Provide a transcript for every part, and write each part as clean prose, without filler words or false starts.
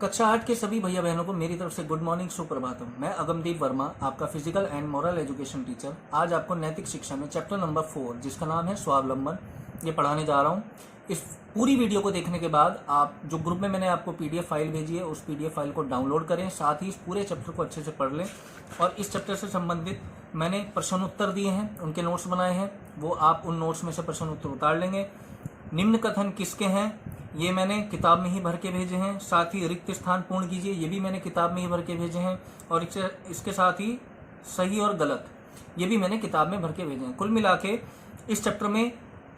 कक्षा 8 के सभी भैया बहनों को मेरी तरफ से गुड मॉर्निंग, सुप्रभातम। मैं अगमदीप वर्मा, आपका physical and moral education teacher, आज आपको नैतिक शिक्षा में चैप्टर नंबर 4 जिसका नाम है स्वावलंबन, ये पढ़ाने जा रहा हूँ। इस पूरी वीडियो को देखने के बाद आप जो ग्रुप में मैंने आपको पीडीएफ फाइल भेजी है उस पीडीएफ फाइल को डाउनलोड करें, साथ ही इस पूरे चैप्टर को अच्छे से पढ़ लें। और इस चैप्टर से संबंधित मैंने प्रश्न उत्तर दिए हैं, उनके नोट्स बनाए हैं, वो आप उन नोट्स में से प्रश्न उत्तर उतार लेंगे। निम्न कथन किसके हैं, ये मैंने किताब में ही भर के भेजे हैं। साथ ही रिक्त स्थान पूर्ण कीजिए, ये भी मैंने किताब में ही भर के भेजे हैं। और इसके साथ ही सही और गलत, ये भी मैंने किताब में भर के भेजे हैं। कुल मिला के इस चैप्टर में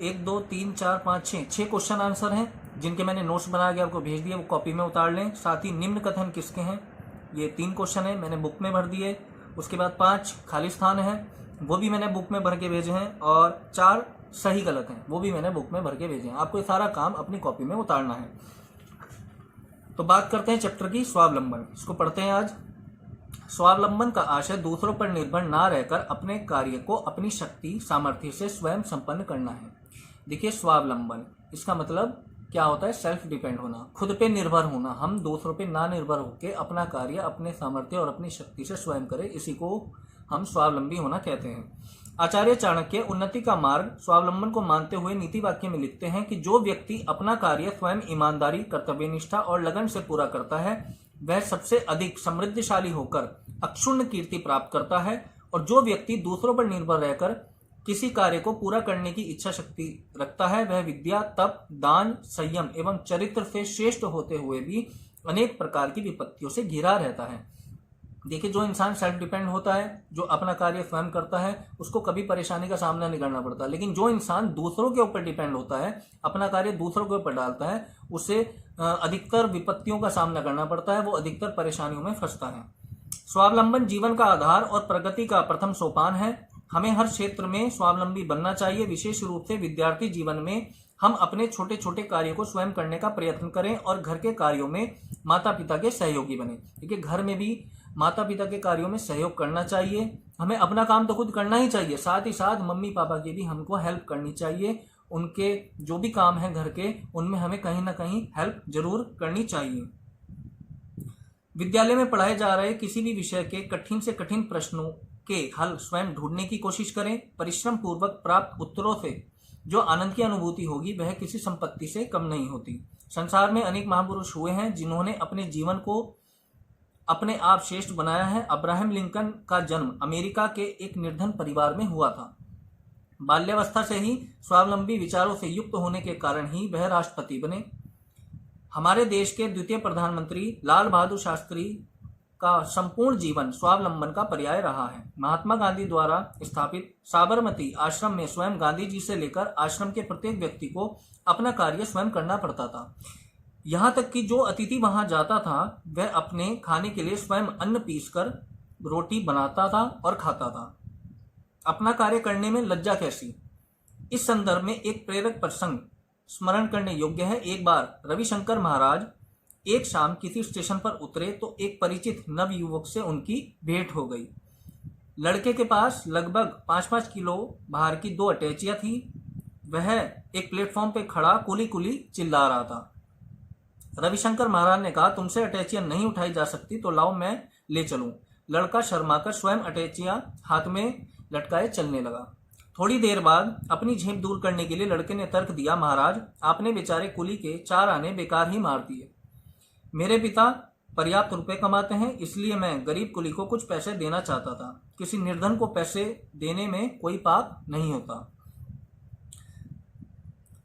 1 2 3 4 5 6 क्वेश्चन आंसर हैं, जिनके मैंने नोट्स बना के आपको भेज दिए, वो कॉपी में उतार लें। साथ ही निम्न कथन किसके हैं, ये 3 क्वेश्चन है, मैंने बुक में भर दिए। उसके बाद 5 खाली स्थान है, वो भी मैंने बुक में भर के भेजे हैं। और 4 सही गलत हैं, वो भी मैंने बुक में भर के भेजे हैं। आपको ये सारा काम अपनी कॉपी में उतारना है। तो बात करते हैं चैप्टर की, स्वावलंबन। इसको पढ़ते हैं आज। स्वावलंबन का आशय दूसरों पर निर्भर ना रहकर अपने कार्य को अपनी शक्ति सामर्थ्य से स्वयं संपन्न करना है। देखिए, स्वावलंबन इसका मतलब क्या होता है, सेल्फ डिपेंड होना, खुद पे निर्भर होना। हम दूसरों पे ना निर्भर होकर अपना कार्य अपने सामर्थ्य और अपनी शक्ति से स्वयं करें, इसी को हम स्वावलंबी होना कहते हैं। आचार्य चाणक्य उन्नति का मार्ग स्वावलंबन को मानते हुए नीति वाक्य में लिखते हैं कि जो व्यक्ति अपना कार्य स्वयं ईमानदारी, कर्तव्यनिष्ठा और लगन से पूरा करता है, वह सबसे अधिक समृद्धशाली होकर अक्षुण्ण कीर्ति प्राप्त करता है। और जो व्यक्ति दूसरों पर निर्भर रहकर किसी कार्य को पूरा करने की इच्छा शक्ति रखता है, वह विद्या, तप, दान, संयम एवं चरित्र से श्रेष्ठ होते हुए भी अनेक प्रकार की विपत्तियों से घिरा रहता है। देखिए, जो इंसान सेल्फ डिपेंड होता है, जो अपना कार्य स्वयं करता है, उसको कभी परेशानी का सामना नहीं करना पड़ता। लेकिन जो इंसान दूसरों के ऊपर डिपेंड होता है, अपना कार्य दूसरों के ऊपर डालता है, उसे अधिकतर विपत्तियों का सामना करना पड़ता है, वो अधिकतर परेशानियों में फंसता है। स्वावलंबन जीवन का आधार और प्रगति का प्रथम सोपान है। हमें हर क्षेत्र में स्वावलंबी बनना चाहिए। विशेष रूप से विद्यार्थी जीवन में हम अपने छोटे छोटे कार्यों को स्वयं करने का प्रयत्न करें और घर के कार्यों में माता पिता के सहयोगी बने। देखिए, घर में भी माता पिता के कार्यों में सहयोग करना चाहिए। हमें अपना काम तो खुद करना ही चाहिए, साथ ही साथ मम्मी पापा की भी हमको हेल्प करनी चाहिए। उनके जो भी काम है घर के, उनमें हमें कहीं ना कहीं हेल्प जरूर करनी चाहिए। विद्यालय में पढ़ाए जा रहे किसी भी विषय के कठिन से कठिन प्रश्नों के हल स्वयं ढूंढने की कोशिश करें। परिश्रम पूर्वक प्राप्त उत्तरों से जो आनंद की अनुभूति होगी, वह किसी संपत्ति से कम नहीं होती। संसार में अनेक महापुरुष हुए हैं जिन्होंने अपने जीवन को अपने आप श्रेष्ठ बनाया है। अब्राहम लिंकन का जन्म अमेरिका के एक निर्धन परिवार में हुआ था। बाल्यावस्था से ही स्वावलंबी विचारों से युक्त होने के कारण ही वह राष्ट्रपति बने। हमारे देश के द्वितीय प्रधानमंत्री लाल बहादुर शास्त्री का संपूर्ण जीवन स्वावलंबन का पर्याय रहा है। महात्मा गांधी द्वारा स्थापित साबरमती आश्रम में स्वयं गांधी जी से लेकर आश्रम के प्रत्येक व्यक्ति को अपना कार्य स्वयं करना पड़ता था। यहाँ तक कि जो अतिथि वहां जाता था, वह अपने खाने के लिए स्वयं अन्न पीसकर रोटी बनाता था और खाता था। अपना कार्य करने में लज्जा कैसी। इस संदर्भ में एक प्रेरक प्रसंग स्मरण करने योग्य है। एक बार रविशंकर महाराज एक शाम किसी स्टेशन पर उतरे तो एक परिचित नव युवक से उनकी भेंट हो गई। लड़के के पास लगभग 5-5 किलो भार की 2 अटैचियां थी। वह एक प्लेटफॉर्म पे खड़ा कुली कुली चिल्ला रहा था। रविशंकर महाराज ने कहा, तुमसे अटैचियां नहीं उठाई जा सकती तो लाओ मैं ले चलूं। लड़का शर्माकर स्वयं अटैचियां हाथ में लटकाए चलने लगा। थोड़ी देर बाद अपनी झेप दूर करने के लिए लड़के ने तर्क दिया, महाराज, आपने बेचारे कुली के 4 आने बेकार ही मार दिए। मेरे पिता पर्याप्त रुपए कमाते हैं, इसलिए मैं गरीब कुली को कुछ पैसे देना चाहता था। किसी निर्धन को पैसे देने में कोई पाप नहीं होता।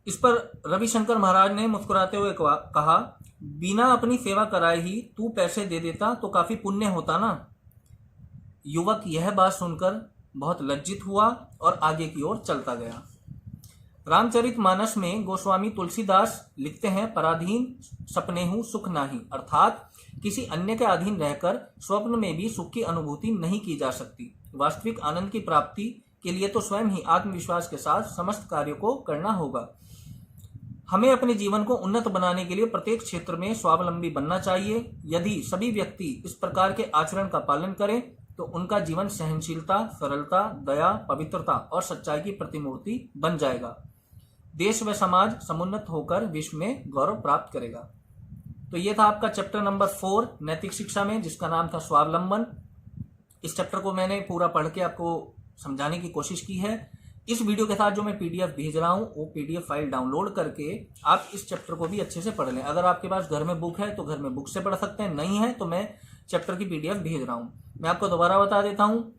इस पर रविशंकर महाराज ने मुस्कुराते हुए कहा, बिना अपनी सेवा कराए ही तू पैसे दे देता तो काफी पुण्य होता ना। युवक यह बात सुनकर बहुत लज्जित हुआ और आगे की ओर चलता गया। रामचरितमानस में गोस्वामी तुलसीदास लिखते हैं, पराधीन सपनेहु सुख नाही, अर्थात किसी अन्य के अधीन रहकर स्वप्न में भी सुख की अनुभूति नहीं की जा सकती। वास्तविक आनंद की प्राप्ति के लिए तो स्वयं ही आत्मविश्वास के साथ समस्त कार्यों को करना होगा। हमें अपने जीवन को उन्नत बनाने के लिए प्रत्येक क्षेत्र में स्वावलंबी बनना चाहिए। यदि सभी व्यक्ति इस प्रकार के आचरण का पालन करें तो उनका जीवन सहनशीलता, सरलता, दया, पवित्रता और सच्चाई की प्रतिमूर्ति बन जाएगा। देश व समाज समुन्नत होकर विश्व में गौरव प्राप्त करेगा। तो ये था आपका चैप्टर नंबर 4 नैतिक शिक्षा में, जिसका नाम था स्वावलंबन। इस चैप्टर को मैंने पूरा पढ़ के आपको समझाने की कोशिश की है। इस वीडियो के साथ जो मैं पीडीएफ भेज रहा हूँ, वो पीडीएफ फाइल डाउनलोड करके आप इस चैप्टर को भी अच्छे से पढ़ लें। अगर आपके पास घर में बुक है तो घर में बुक से पढ़ सकते हैं, नहीं है तो मैं चैप्टर की पीडीएफ भेज रहा हूँ। मैं आपको दोबारा बता देता हूँ,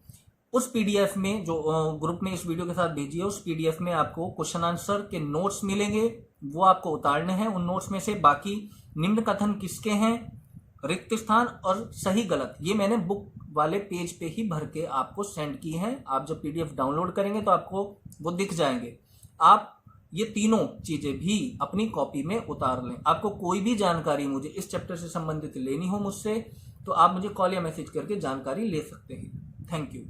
उस पीडीएफ में जो ग्रुप में इस वीडियो के साथ भेजी है, उस पीडीएफ में आपको क्वेश्चन आंसर के नोट्स मिलेंगे, वो आपको उतारने हैं। उन नोट्स में से बाकी निम्न कथन किसके हैं, रिक्त स्थान और सही गलत, ये मैंने बुक वाले पेज पे ही भर के आपको सेंड की है। आप जब पीडीएफ डाउनलोड करेंगे तो आपको वो दिख जाएंगे। आप ये तीनों चीजें भी अपनी कॉपी में उतार लें। आपको कोई भी जानकारी मुझे इस चैप्टर से संबंधित लेनी हो मुझसे, तो आप मुझे कॉल या मैसेज करके जानकारी ले सकते हैं। Thank you.